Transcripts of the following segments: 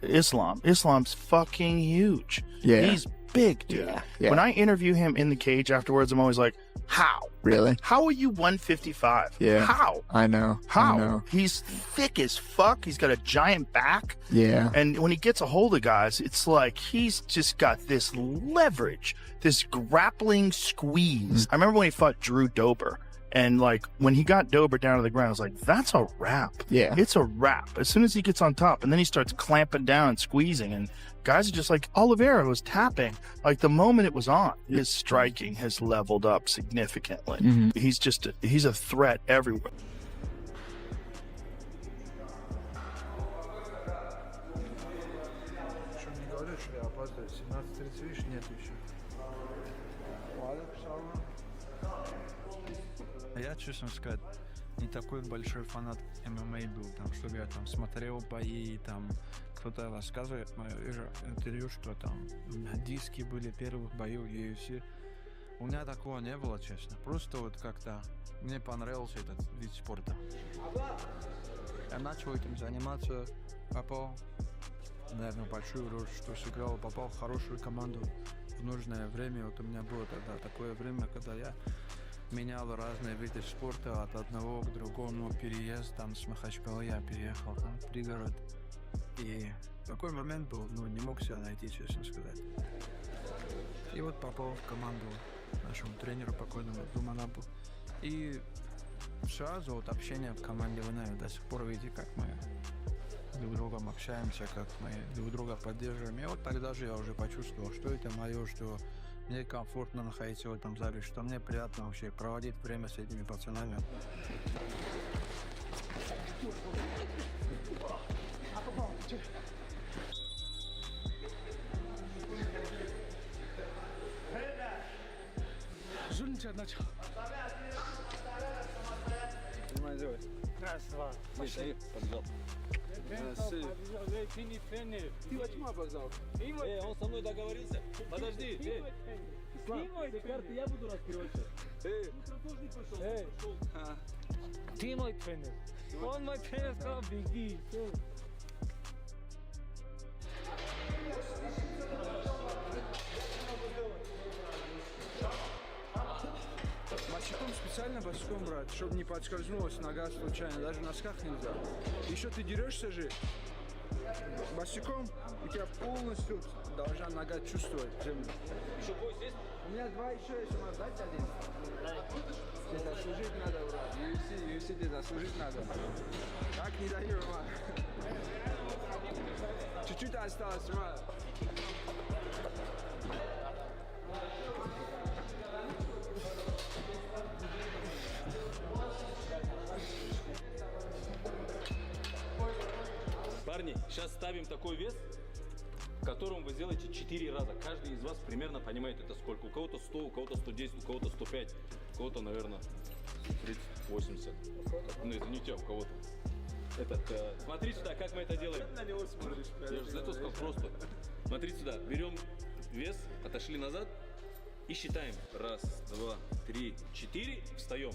Islam's fucking huge. Yeah. He's big, dude. Yeah. When I interview him in the cage afterwards, I'm always like, how? Really? How are you 155? Yeah. How? I know. How? I know. He's thick as fuck. He's got a giant back. Yeah. And when he gets a hold of guys, it's like he's just got this leverage, this grappling squeeze. I remember when he fought Drew Dober. And like when he got Dober down to the ground, I was like, that's a wrap. Yeah. It's a wrap. As soon as he gets on top, and then he starts clamping down and squeezing, and guys are just like, Oliveira was tapping. Like the moment it was on, his striking has leveled up significantly. Mm-hmm. He's a threat everywhere. Я, честно сказать, не такой большой фанат ММА был, там, чтобы я там смотрел бои, там кто-то рассказывает в моем интервью, что там диски были первых боев UFC. У меня такого не было, честно. Просто вот как-то мне понравился этот вид спорта. Я начал этим заниматься, попал, наверное, большую роль, что сыграл, попал в хорошую команду в нужное время. Вот у меня было тогда такое время, когда я менял разные виды спорта от одного к другому, переезд там с Махачкалы, я переехал там в пригород. И такой момент был, ну, не мог себя найти, честно сказать. И вот попал в команду нашему тренеру покойному Думанабу. И сразу вот общение в команде, вы, наверное, до сих пор видите, как мы друг с другом общаемся, как мы друг друга поддерживаем. И вот тогда же я уже почувствовал, что это мое, что мне комфортно находиться в этом зале, что мне приятно вообще проводить время с этими пацанами. Раз, два. Пошли. Ты не тренер. Ты почему опоздал? Он со мной договорился. Подожди. Ты мой карты, я буду раскрывать. Ты мой тренер. Он мой тренер, сказал, беги. Босиком специально босиком брать, чтобы не подскользнулась нога случайно, даже в носках нельзя. Еще ты дерешься же босиком, у тебя полностью должна нога чувствовать землю. Еще бой здесь? У меня два еще есть, можно дать один? Тебе заслужить надо, брат. UFC тебе заслужить надо. Так не даю, ма. Чуть-чуть осталось, ма. Парни, сейчас ставим такой вес, которым вы сделаете 4 раза. Каждый из вас примерно понимает, это сколько. У кого-то 100, у кого-то 110, у кого-то 105, у кого-то, наверное, 30, 80. Ну, извините, у кого-то. Смотри сюда, как мы это делаем. На него смотришь. Я же за это сказал просто. Смотрите сюда, берем вес, отошли назад и считаем. 1, 2, 3, 4, встаем.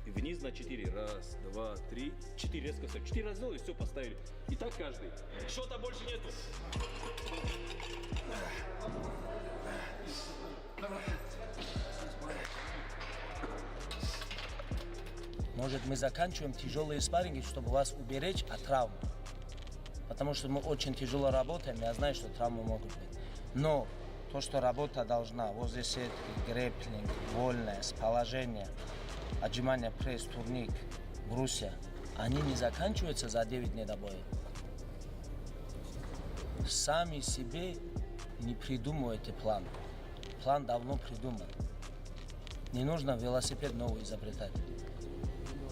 И вниз на 4. 1, 2, 3, 4. Резко встаем. 4 раза сделали, все, поставили. И так каждый. Что-то больше нету. Может, мы заканчиваем тяжелые спарринги, чтобы вас уберечь от травм. Потому что мы очень тяжело работаем, я знаю, что травмы могут быть. Но то, что работа должна, возле сетки, грэпплинг, вольное, с положения, отжимания, пресс, турник, брусья, они не заканчиваются за 9 дней до боя. Сами себе не придумывайте план. План давно придуман. Не нужно велосипед новый изобретать.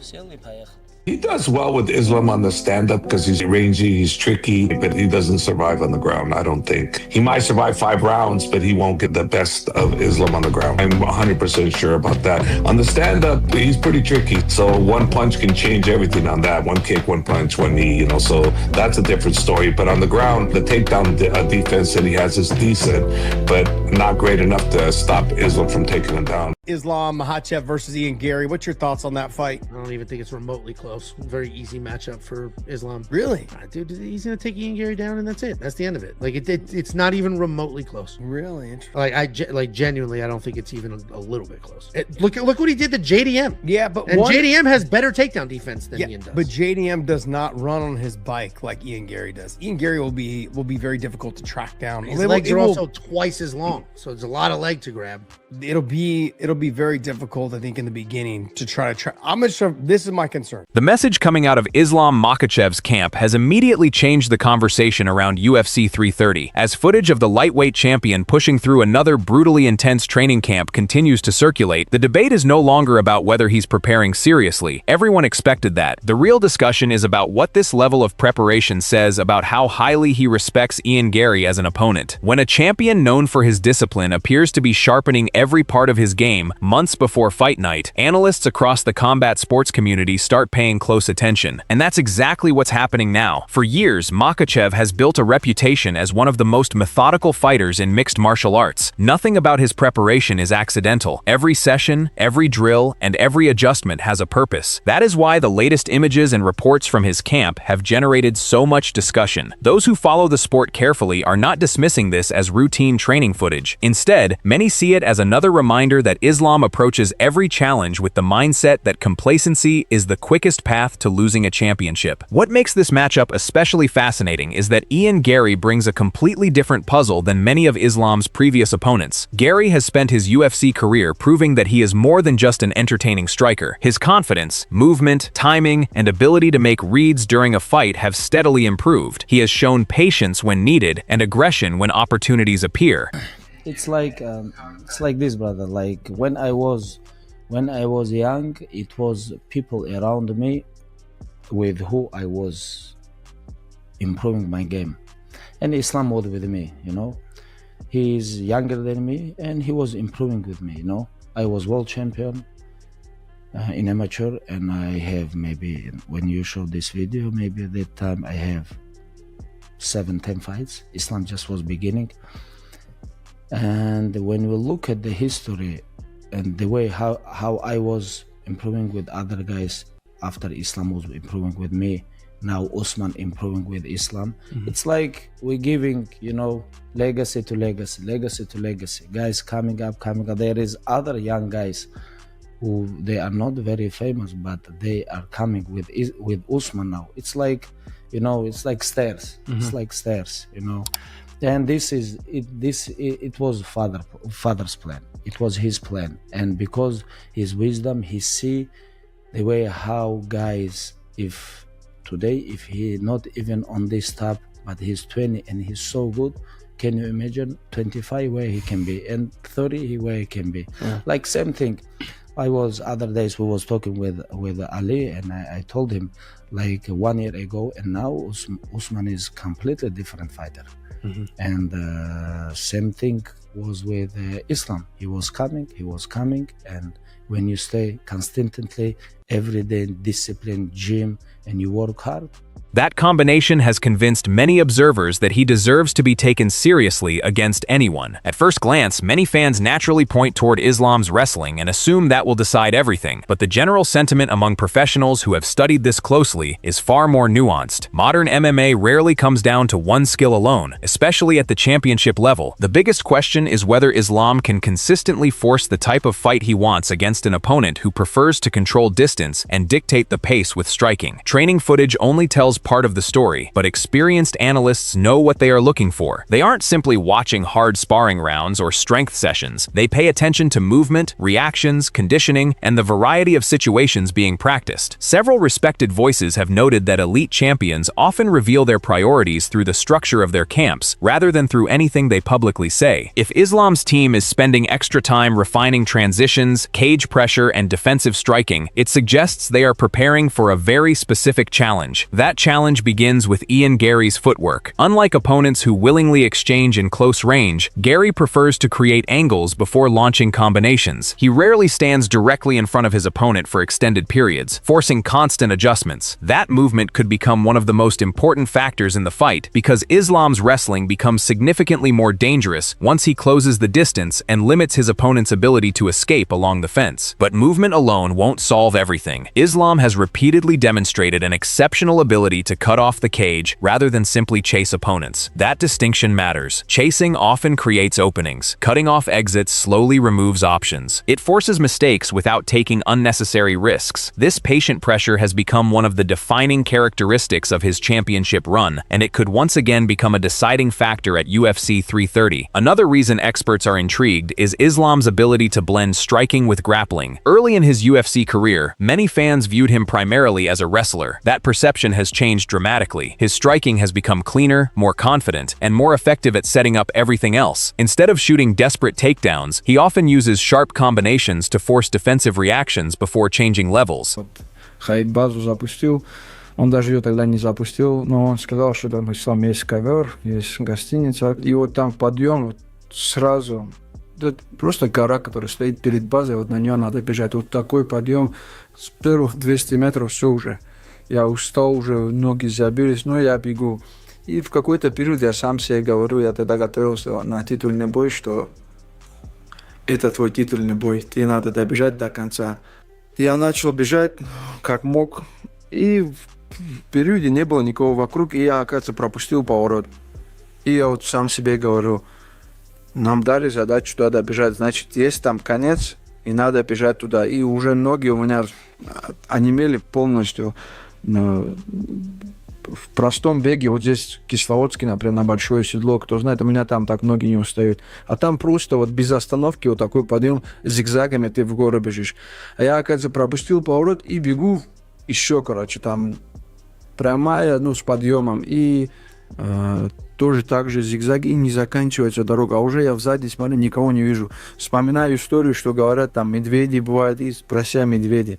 Сел и поехал. He does well with Islam on the stand-up because he's rangy, he's tricky, but he doesn't survive on the ground, I don't think. He might survive 5 rounds, but he won't get the best of Islam on the ground. I'm 100% sure about that. On the stand-up, he's pretty tricky. So one punch can change everything on that. One kick, one punch, one knee, you know, so that's a different story. But on the ground, the takedown defense that he has is decent, but not great enough to stop Islam from taking him down. Islam Makhachev versus Ian Garry. What's your thoughts on that fight? I don't even think it's remotely close. Very easy matchup for Islam. Really? Dude, he's gonna take Ian Garry down, and that's it. That's the end of it. Like it's not even remotely close. Really interesting. Like genuinely, I don't think it's even a little bit close. Look what he did to JDM. Yeah, but JDM has better takedown defense than Ian does. But JDM does not run on his bike like Ian Garry does. Ian Garry will be very difficult to track down. His legs are also twice as long, so it's a lot of leg to grab. It'll be very difficult, I think, in the beginning to try to track. I'm not sure. This is my concern. The message coming out of Islam Makhachev's camp has immediately changed the conversation around UFC 330, as footage of the lightweight champion pushing through another brutally intense training camp continues to circulate. The debate is no longer about whether he's preparing seriously. Everyone expected that. The real discussion is about what this level of preparation says about how highly he respects Ian Garry as an opponent. When a champion known for his discipline appears to be sharpening every part of his game months before fight night, analysts across the combat sports community start paying close attention. And that's exactly what's happening now. For years, Makhachev has built a reputation as one of the most methodical fighters in mixed martial arts. Nothing about his preparation is accidental. Every session, every drill, and every adjustment has a purpose. That is why the latest images and reports from his camp have generated so much discussion. Those who follow the sport carefully are not dismissing this as routine training footage. Instead, many see it as another reminder that Islam approaches every challenge with the mindset that complacency is the quickest path to losing a championship. What makes this matchup especially fascinating is that Ian Garry brings a completely different puzzle than many of Islam's previous opponents. Garry has spent his UFC career proving that he is more than just an entertaining striker. His confidence, movement, timing, and ability to make reads during a fight have steadily improved. He has shown patience when needed and aggression when opportunities appear. It's like this, brother. Like when I was young, it was people around me with who I was improving my game, and Islam was with me. He's younger than me, and he was improving with me. I was world champion in amateur, and I have, maybe when you show this video, maybe at that time I have 7-10 fights. Islam just was beginning. And when we look at the history and the way how I was improving with other guys after Islam was improving with me, now Usman improving with Islam, it's like we're giving, legacy to legacy. Guys coming up. There is other young guys who they are not very famous, but they are coming with Usman now. It's like, it's like stairs. It's like stairs, And it was father's plan. It was his plan, and because his wisdom, he see the way how guys, if he not even on this top, but he's 20 and he's so good, can you imagine 25 where he can be and 30 where he can be? Yeah. Like same thing. Other days we was talking with Ali, and I told him like 1 year ago, and now Usman is completely different fighter. And same thing was with Islam. He was coming, and when you stay consistently every day, discipline, gym, and you work hard, That combination has convinced many observers that he deserves to be taken seriously against anyone. At first glance, many fans naturally point toward Islam's wrestling and assume that will decide everything, but the general sentiment among professionals who have studied this closely is far more nuanced. Modern MMA rarely comes down to one skill alone, especially at the championship level. The biggest question is whether Islam can consistently force the type of fight he wants against an opponent who prefers to control distance and dictate the pace with striking. Training footage only tells part of the story, but experienced analysts know what they are looking for. They aren't simply watching hard sparring rounds or strength sessions. They pay attention to movement, reactions, conditioning, and the variety of situations being practiced. Several respected voices have noted that elite champions often reveal their priorities through the structure of their camps, rather than through anything they publicly say. If Islam's team is spending extra time refining transitions, cage pressure, and defensive striking, it suggests they are preparing for a very specific challenge. That challenge begins with Ian Garry's footwork. Unlike opponents who willingly exchange in close range, Garry prefers to create angles before launching combinations. He rarely stands directly in front of his opponent for extended periods, forcing constant adjustments. That movement could become one of the most important factors in the fight, because Islam's wrestling becomes significantly more dangerous once he closes the distance and limits his opponent's ability to escape along the fence. But movement alone won't solve everything. Islam has repeatedly demonstrated an exceptional ability to cut off the cage rather than simply chase opponents. That distinction matters. Chasing often creates openings. Cutting off exits slowly removes options. It forces mistakes without taking unnecessary risks. This patient pressure has become one of the defining characteristics of his championship run, and it could once again become a deciding factor at UFC 330. Another reason experts are intrigued is Islam's ability to blend striking with grappling. Early in his UFC career, many fans viewed him primarily as a wrestler. That perception has changed dramatically. His striking has become cleaner, more confident, and more effective at setting up everything else. Instead of shooting desperate takedowns, he often uses sharp combinations to force defensive reactions before changing levels. Хайп-базу запустил. Он даже ее тогда не запустил, но он сказал, что там есть ковер, есть гостиница. И вот там подъем вот сразу. Это просто гора, которая стоит перед базой, вот на нее надо бежать. Вот такой подъем, с первых 200 метров все уже. Я устал, уже ноги забились, но я бегу. И в какой-то период я сам себе говорю, я тогда готовился на титульный бой, что это твой титульный бой, тебе надо добежать до конца. Я начал бежать как мог, и в периоде не было никого вокруг, и я, оказывается, пропустил поворот. И я вот сам себе говорю, нам дали задачу туда добежать, значит, есть там конец, и надо бежать туда. И уже ноги у меня онемели полностью. В простом беге, вот здесь Кисловодский, например, на большое седло, кто знает, у меня там так ноги не устают. А там просто вот без остановки вот такой подъем, зигзагами ты в гору бежишь. А я, оказывается, пропустил поворот и бегу еще, короче, там прямая, ну, с подъемом. И тоже так же зигзаги, и не заканчивается дорога. А уже я сзади смотрю, никого не вижу. Вспоминаю историю, что говорят, там медведи бывают, и спрося медведи.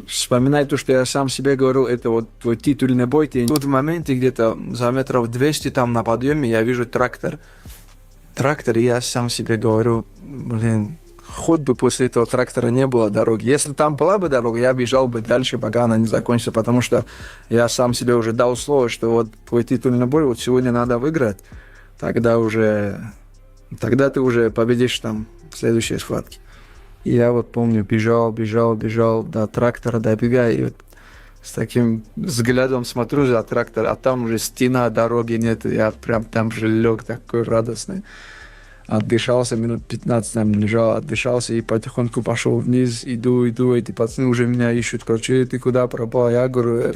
Вспоминаю то, что я сам себе говорил, это вот твой титульный бой. И тут в моменте где-то за метров 200 там на подъеме я вижу трактор. Трактор, и я сам себе говорю, блин, хоть бы после этого трактора не было дороги. Если там была бы дорога, я бежал бы дальше, пока она не закончится, потому что я сам себе уже дал слово, что вот твой титульный бой вот сегодня надо выиграть, тогда ты уже победишь там в следующей схватке. И я вот помню, бежал до трактора, добегаю, и вот с таким взглядом смотрю за трактор, а там уже стена, дороги нет, я прям там же лег такой радостный. Отдышался, минут 15 там лежал, отдышался и потихоньку пошел вниз, иду, эти пацаны уже меня ищут, короче, ты куда пропал? Я говорю,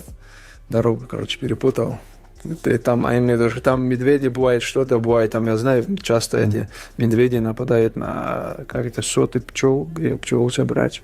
дорогу, короче, перепутал. Там, а именно даже там медведи бывает, что-то бывает, там я знаю, часто эти медведи нападают на как-то соты пчел, где пчел собрать.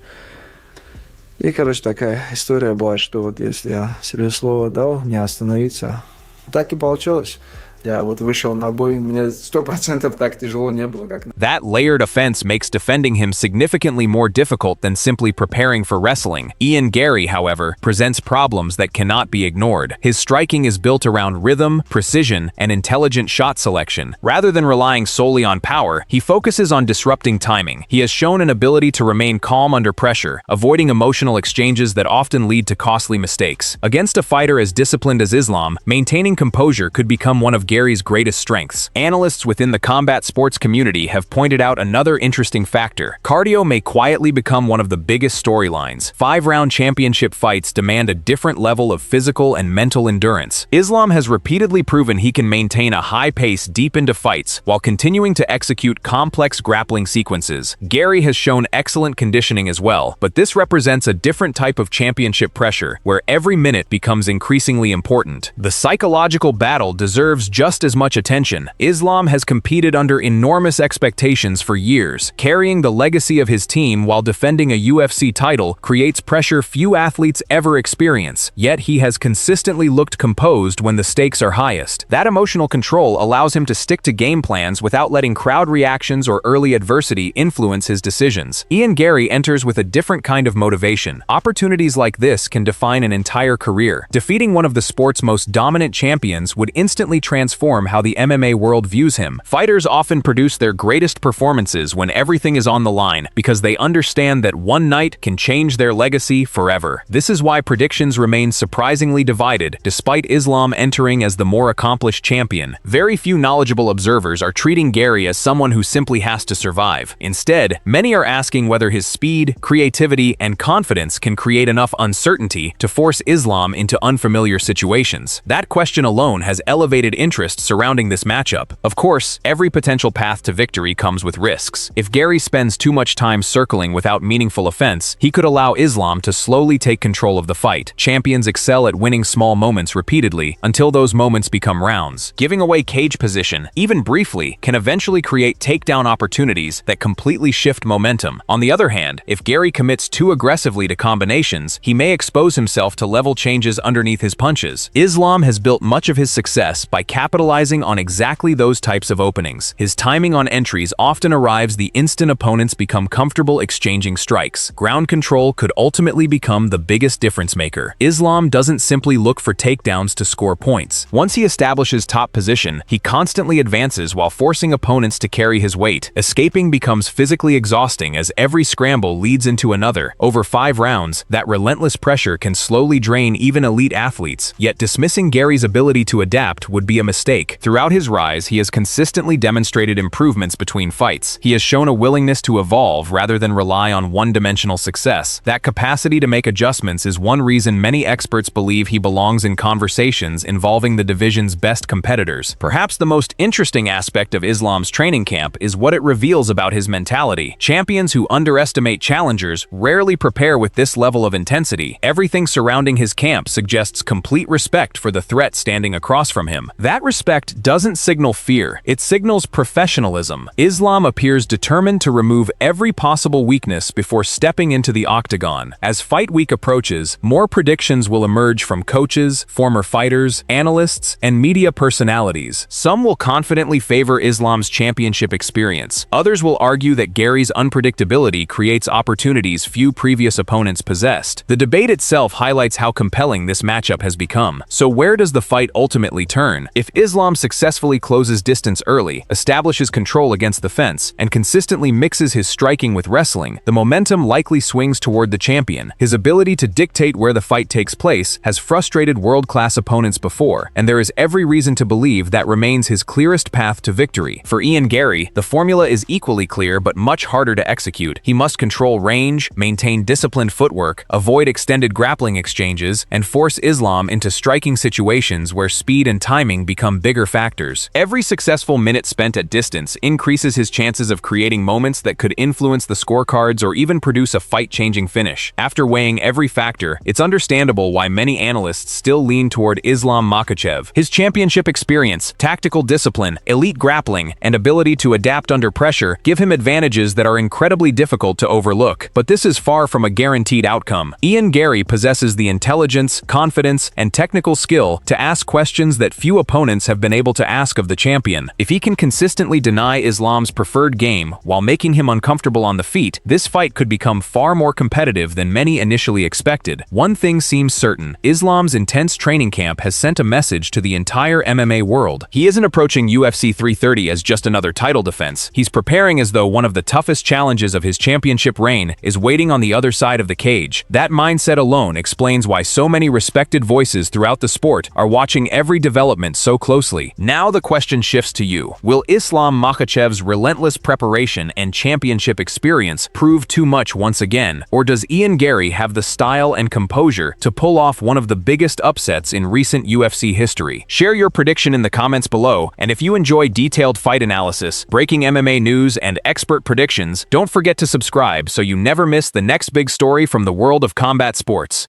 И, короче, такая история была, что вот если я себе слово дал, не остановиться, так и получилось. Я вот вышел на бой, мне 100% так тяжело не было, как. That layered offense makes defending him significantly more difficult than simply preparing for wrestling. Garry, however, presents problems that cannot be ignored. His striking is built around rhythm, precision, and intelligent shot selection. Rather than relying solely on power, he focuses on disrupting timing. He has shown an ability to remain calm under pressure, avoiding emotional exchanges that often lead to costly mistakes. Against a fighter as disciplined as Islam, maintaining composure could become one of Garry's greatest strengths. Analysts within the combat sports community have pointed out another interesting factor. Cardio may quietly become one of the biggest storylines. 5-round championship fights demand a different level of physical and mental endurance. Islam has repeatedly proven he can maintain a high pace deep into fights while continuing to execute complex grappling sequences. Garry has shown excellent conditioning as well, but this represents a different type of championship pressure, where every minute becomes increasingly important. The psychological battle deserves just as much attention. Islam has competed under enormous expectations for years. Carrying the legacy of his team while defending a UFC title creates pressure few athletes ever experience, yet he has consistently looked composed when the stakes are highest. That emotional control allows him to stick to game plans without letting crowd reactions or early adversity influence his decisions. Garry enters with a different kind of motivation. Opportunities like this can define an entire career. Defeating one of the sport's most dominant champions would instantly transform transform how the MMA world views him. Fighters often produce their greatest performances when everything is on the line because they understand that one night can change their legacy forever. This is why predictions remain surprisingly divided, despite Islam entering as the more accomplished champion. Very few knowledgeable observers are treating Garry as someone who simply has to survive. Instead, many are asking whether his speed, creativity, and confidence can create enough uncertainty to force Islam into unfamiliar situations. That question alone has elevated interest surrounding this matchup. Of course, every potential path to victory comes with risks. If Garry spends too much time circling without meaningful offense, he could allow Islam to slowly take control of the fight. Champions excel at winning small moments repeatedly until those moments become rounds. Giving away cage position, even briefly, can eventually create takedown opportunities that completely shift momentum. On the other hand, if Garry commits too aggressively to combinations, he may expose himself to level changes underneath his punches. Islam has built much of his success by capitalizing on exactly those types of openings. His timing on entries often arrives the instant opponents become comfortable exchanging strikes. Ground control could ultimately become the biggest difference maker. Islam doesn't simply look for takedowns to score points. Once he establishes top position, he constantly advances while forcing opponents to carry his weight. Escaping becomes physically exhausting as every scramble leads into another. Over 5 rounds, that relentless pressure can slowly drain even elite athletes, yet dismissing Garry's ability to adapt would be a mistake. Throughout his rise, he has consistently demonstrated improvements between fights. He has shown a willingness to evolve rather than rely on one-dimensional success. That capacity to make adjustments is one reason many experts believe he belongs in conversations involving the division's best competitors. Perhaps the most interesting aspect of Islam's training camp is what it reveals about his mentality. Champions who underestimate challengers rarely prepare with this level of intensity. Everything surrounding his camp suggests complete respect for the threat standing across from him. That respect doesn't signal fear, it signals professionalism. Islam appears determined to remove every possible weakness before stepping into the octagon. As fight week approaches, more predictions will emerge from coaches, former fighters, analysts, and media personalities. Some will confidently favor Islam's championship experience. Others will argue that Garry's unpredictability creates opportunities few previous opponents possessed. The debate itself highlights how compelling this matchup has become. So where does the fight ultimately turn? If Islam successfully closes distance early, establishes control against the fence, and consistently mixes his striking with wrestling, the momentum likely swings toward the champion. His ability to dictate where the fight takes place has frustrated world-class opponents before, and there is every reason to believe that remains his clearest path to victory. For Garry, the formula is equally clear but much harder to execute. He must control range, maintain disciplined footwork, avoid extended grappling exchanges, and force Islam into striking situations where speed and timing become bigger factors. Every successful minute spent at distance increases his chances of creating moments that could influence the scorecards or even produce a fight-changing finish. After weighing every factor, it's understandable why many analysts still lean toward Islam Makhachev. His championship experience, tactical discipline, elite grappling, and ability to adapt under pressure give him advantages that are incredibly difficult to overlook. But this is far from a guaranteed outcome. Garry possesses the intelligence, confidence, and technical skill to ask questions that few opponents have been able to ask of the champion. If he can consistently deny Islam's preferred game while making him uncomfortable on the feet, this fight could become far more competitive than many initially expected. One thing seems certain: Islam's intense training camp has sent a message to the entire MMA world. He isn't approaching UFC 330 as just another title defense. He's preparing as though one of the toughest challenges of his championship reign is waiting on the other side of the cage. That mindset alone explains why so many respected voices throughout the sport are watching every development so closely. Now the question shifts to you. Will Islam Makhachev's relentless preparation and championship experience prove too much once again? Or does Garry have the style and composure to pull off one of the biggest upsets in recent UFC history? Share your prediction in the comments below, and if you enjoy detailed fight analysis, breaking MMA news, and expert predictions, don't forget to subscribe so you never miss the next big story from the world of combat sports.